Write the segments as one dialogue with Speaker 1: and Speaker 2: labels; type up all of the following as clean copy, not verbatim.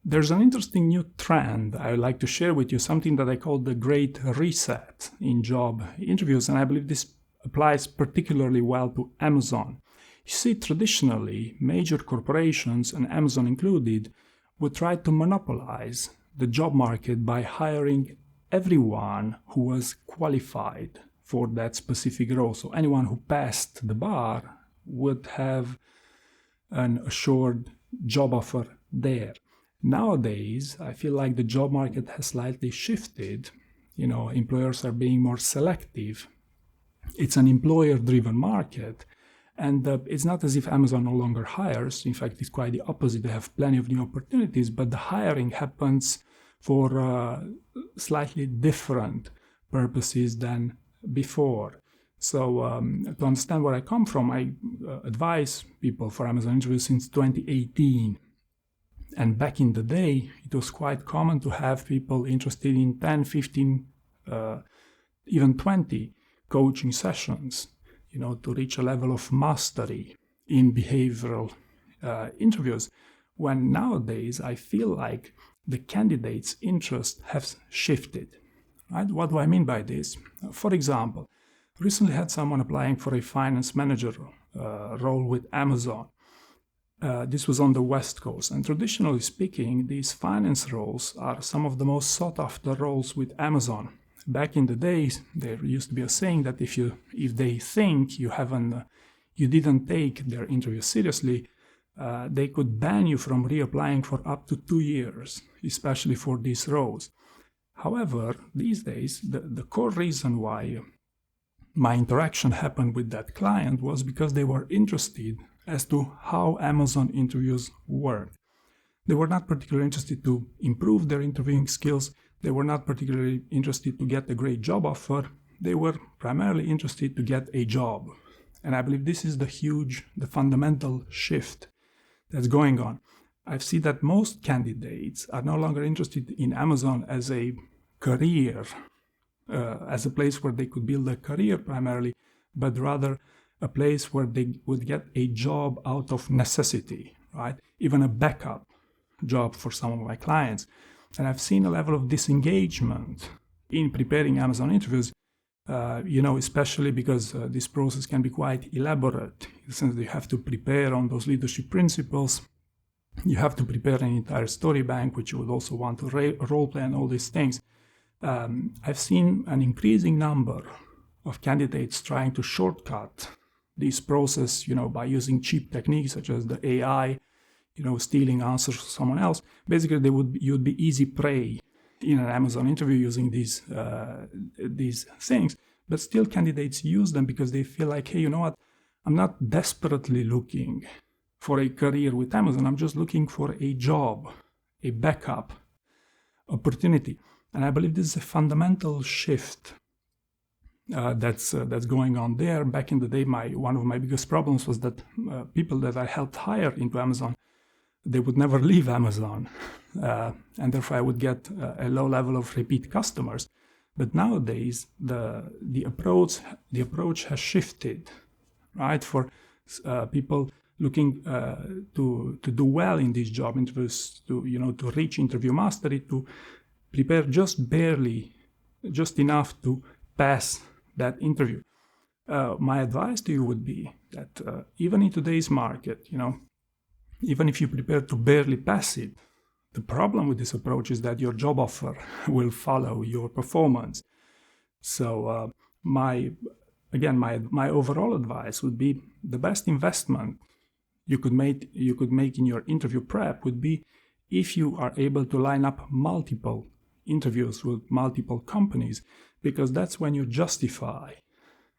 Speaker 1: There's an interesting new trend I would like to share with you, something that I call the Great Reset in job interviews, and I believe this applies particularly well to Amazon. You see, traditionally, major corporations, and Amazon included, would try to monopolize the job market by hiring everyone who was qualified for that specific role. So anyone who passed the bar would have an assured job offer there. Nowadays, I feel like the job market has slightly shifted. Employers are being more selective. It's an employer-driven market. And it's not as if Amazon no longer hires. In fact, it's quite the opposite. They have plenty of new opportunities, but the hiring happens for slightly different purposes than before. So to understand where I come from, I advise people for Amazon interviews since 2018. And back in the day, it was quite common to have people interested in 10, 15, even 20 coaching sessions, to reach a level of mastery in behavioral interviews. When nowadays, I feel like the candidate's interest has shifted. Right? What do I mean by this? For example, recently had someone applying for a finance manager role with Amazon. This was on the West Coast, and traditionally speaking, these finance roles are some of the most sought-after roles with Amazon. Back in the days, there used to be a saying that if they think you didn't take their interview seriously, they could ban you from reapplying for up to 2 years, especially for these roles. However, these days, the core reason why my interaction happened with that client was because they were interested as to how Amazon interviews work. They were not particularly interested to improve their interviewing skills. They were not particularly interested to get a great job offer. They were primarily interested to get a job. And I believe this is the fundamental shift that's going on. I've seen that most candidates are no longer interested in Amazon as a career, as a place where they could build a career primarily, but rather a place where they would get a job out of necessity, right? Even a backup job for some of my clients. And I've seen a level of disengagement in preparing Amazon interviews, especially because this process can be quite elaborate, in the sense that you have to prepare on those leadership principles. You have to prepare an entire story bank, which you would also want to role play and all these things. I've seen an increasing number of candidates trying to shortcut this process, by using cheap techniques such as the AI, stealing answers from someone else. Basically, you'd be easy prey in an Amazon interview using these things. But still, candidates use them because they feel like, hey, you know what? I'm not desperately looking for a career with Amazon. I'm just looking for a job, a backup opportunity. And I believe this is a fundamental shift that's going on there. Back in the day, one of my biggest problems was that people that I helped hire into Amazon, they would never leave Amazon, and therefore I would get a low level of repeat customers. But nowadays, the approach has shifted, right? For people looking to do well in these job interviews, to reach interview mastery, to prepare just enough to pass that interview. My advice to you would be that even in today's market, even if you prepare to barely pass it, the problem with this approach is that your job offer will follow your performance. So my overall advice would be the best investment you could make in your interview prep would be if you are able to line up multiple interviews with multiple companies, because that's when you justify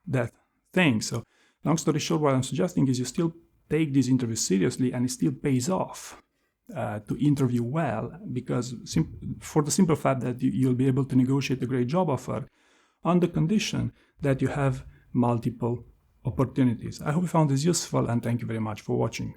Speaker 1: that thing. So long story short, what I'm suggesting is you still take these interviews seriously, and it still pays off to interview well, because for the simple fact that you'll be able to negotiate a great job offer on the condition that you have multiple opportunities. I hope you found this useful, and thank you very much for watching.